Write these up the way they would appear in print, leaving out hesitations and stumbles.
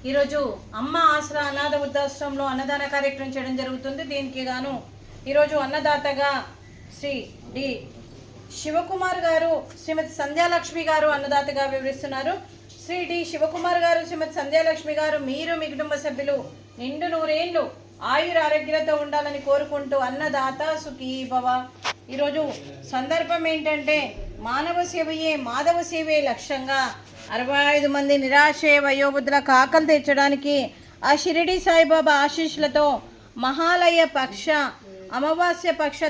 ఈరోజు అమ్మ ఆసరా అనాథ వృద్ధాశ్రమంలో అన్నదాన కార్యక్రమం చేయడం జరుగుతుంది. దీనికి గాను ఈరోజు అన్నదాతగా శ్రీ డి శివకుమార్ గారు, శ్రీమతి సంధ్యాలక్ష్మి గారు అన్నదాతగా వివరిస్తున్నారు. శ్రీ డి శివకుమార్ గారు, శ్రీమతి సంధ్యాలక్ష్మి గారు, మీరు మీ కుటుంబ సభ్యులు నిండు నూరేళ్లు ఆయుర ఆరోగ్యాలతో ఉండాలని కోరుకుంటూ అన్నదాత సుఖీ భవ. ఈరోజు సందర్భం ఏంటంటే మానవ సేవయే మాధవ సేవే లక్ష్యంగా 65 మంది నిరాశయ వయోవృద్ధులకు ఆకలి తీర్చడానికి ఆ షిరిడి సాయిబాబా ఆశీస్సులతో మహాలయ పక్ష అమావాస్య పక్ష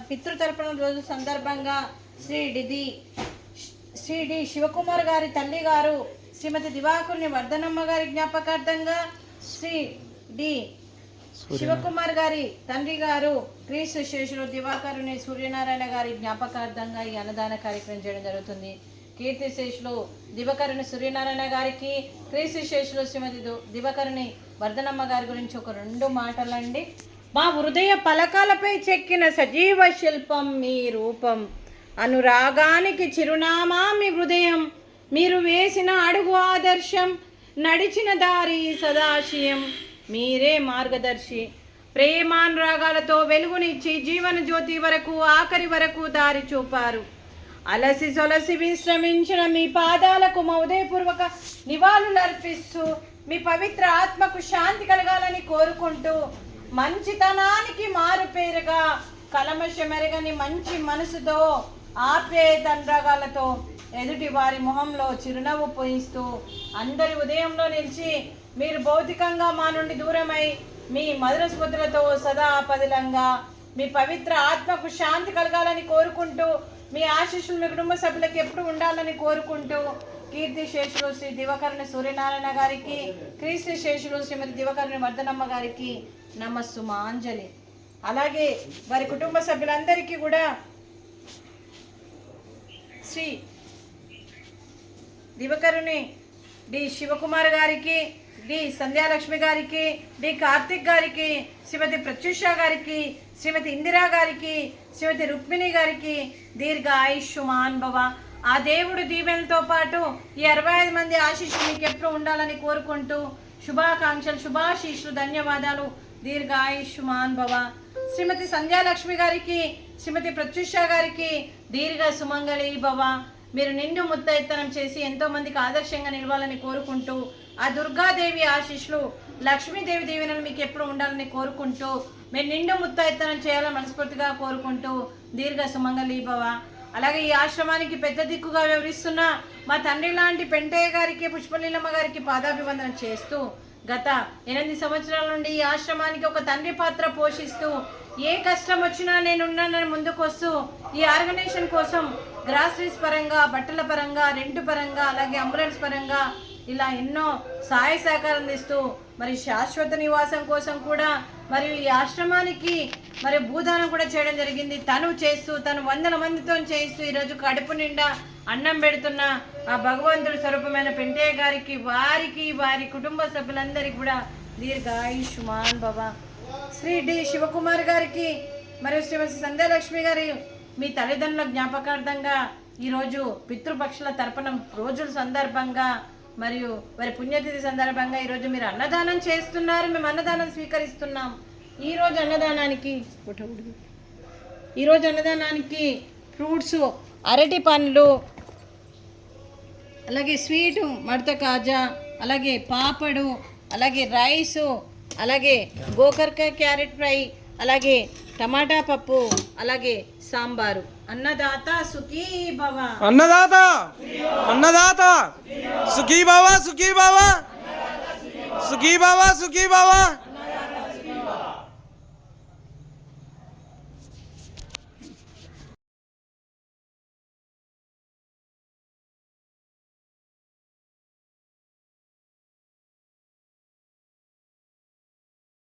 పితృతర్పణ రోజు సందర్భంగా శ్రీ డి శివకుమార్ గారి తల్లి గారు శ్రీమతి దివాకరుని వర్ధనమ్మ గారి జ్ఞాపకార్థంగా, శ్రీ డి శివకుమార్ గారి తండ్రి గారు క్రీస్తు శేషులు దివాకరుని సూర్యనారాయణ గారి జ్ఞాపకార్థంగా ఈ అన్నదాన కార్యక్రమం చేయడం జరుగుతుంది. కీర్తి శేషులు దివకరుని సూర్యనారాయణ గారికి, క్రీస్తు శేషులు శ్రీమతి దివకరుని వర్ధనమ్మ గారి గురించి ఒక 2 మాటలండి. మా హృదయ పలకాలపై చెక్కిన సజీవ శిల్పం మీ రూపం, అనురాగానికి చిరునామా మీ హృదయం, మీరు వేసిన అడుగు ఆదర్శం, నడిచిన దారి సదాశయం, మీరే మార్గదర్శి. ప్రేమానురాగాలతో వెలుగునిచ్చి జీవన జ్యోతి వరకు ఆఖరి వరకు దారి చూపారు. అలసి సొలసి విశ్రమించిన మీ పాదాలకు మా ఉదయపూర్వక నివాళులు అర్పిస్తూ మీ పవిత్ర ఆత్మకు శాంతి కలగాలని కోరుకుంటూ, మంచితనానికి మారుపేరుగా కలమషమెరగని మంచి మనసుతో ఆప్యాయతనురాగాలతో ఎదుటి వారి మొహంలో చిరునవ్వు పోయిస్తూ అందరి ఉదయంలో నిలిచి మీరు భౌతికంగా మా నుండి దూరమై మీ మధుర స్మృతులతో సదా పదిలంగా మీ పవిత్ర ఆత్మకు శాంతి కలగాలని కోరుకుంటూ, మీ ఆశీస్సులు మీ కుటుంబ సభ్యులకు ఎప్పుడు ఉండాలని కోరుకుంటూ, కీర్తి శేషులు శ్రీ దివకరుని సూర్యనారాయణ గారికి, క్రీస్తు శేషులు శ్రీమతి దివకరుని వర్ధనమ్మ గారికి నమస్సుమాంజలి. అలాగే వారి కుటుంబ సభ్యులందరికీ కూడా శ్రీ దివకరుని డి శివకుమార్ గారికి, డి సంధ్యాలక్ష్మి గారికి, డి కార్తిక్ గారికి, శ్రీమతి ప్రత్యూష గారికి, శ్రీమతి ఇందిరా గారికి, శ్రీమతి రుక్మిణి గారికి దీర్ఘ ఆయుష్మాన్ భవ. ఆ దేవుడు దీవెనలతో పాటు ఈ 65 మంది ఆశీస్సులు మీకు ఎప్పుడు ఉండాలని కోరుకుంటూ శుభాకాంక్షలు, శుభాశీస్సులు, ధన్యవాదాలు. దీర్ఘ ఆయుష్మాన్ భవ. శ్రీమతి సంధ్యాలక్ష్మి గారికి, శ్రీమతి ప్రత్యూష గారికి దీర్ఘ సుమంగళి భవ. మీరు నిండు ముత్తైత్తనం చేసి ఎంతో మందికి ఆదర్శంగా నిలవాలని కోరుకుంటూ, ఆ దుర్గాదేవి ఆశీస్సులు, లక్ష్మీదేవి దీవెనలు మీకు ఎప్పుడు ఉండాలని కోరుకుంటూ, మీరు నిండు ముత్తైత్తనం చేయాలని మనస్ఫూర్తిగా కోరుకుంటూ దీర్ఘ సుమంగళి భవ. అలాగే ఈ ఆశ్రమానికి పెద్ద దిక్కుగా వివరిస్తున్న మా తండ్రి లాంటి పెంటయ్య గారికి, పుష్పలీలమ్మ గారికి పాదాభివందనం చేస్తూ, గత 8 సంవత్సరాల నుండి ఈ ఆశ్రమానికి ఒక తండ్రి పాత్ర పోషిస్తూ, ఏ కష్టం వచ్చినా నేనున్నానని ముందుకొస్తూ ఈ ఆర్గనైజేషన్ కోసం గ్రాసరీస్ పరంగా, బట్టల పరంగా, రెంట్ పరంగా, అలాగే అంబులెన్స్ పరంగా ఇలా ఎన్నో సహాయ సహకారం ఇస్తూ, మరి శాశ్వత నివాసం కోసం కూడా మరియు ఈ ఆశ్రమానికి మరి భూదానం కూడా చేయడం జరిగింది. తను 100 మందితో చేస్తూ ఈరోజు కడుపు నిండా అన్నం పెడుతున్న ఆ భగవంతుడి స్వరూపమైన పెంటయ్య గారికి, వారి కుటుంబ సభ్యులందరికీ కూడా దీర్ఘ ఆయుష్మాన్ భవ. శ్రీ డి శివకుమార్ గారికి మరియు శ్రీమతి సంధ్యాలక్ష్మి గారి మీ తల్లిదండ్రుల జ్ఞాపకార్థంగా ఈరోజు పితృపక్షుల తర్పణం రోజుల సందర్భంగా మరియు వారి పుణ్యతిథి సందర్భంగా ఈరోజు మీరు అన్నదానం చేస్తున్నారు. మేము అన్నదానం స్వీకరిస్తున్నాం. ఈరోజు అన్నదానానికి ఫ్రూట్స్, అరటి పండ్లు, అలాగే స్వీటు మడత కాజా, అలాగే పాపడు, అలాగే రైసు, అలాగే గోకరకాయ క్యారెట్ ఫ్రై, అలాగే టమాటా పప్పు, అలాగే సాంబారు. అన్నదాత సుఖీ భవ. అన్నదాత సుఖీ భవ, సుఖీ భవ, సుఖీ భవ, సుఖీ భవ.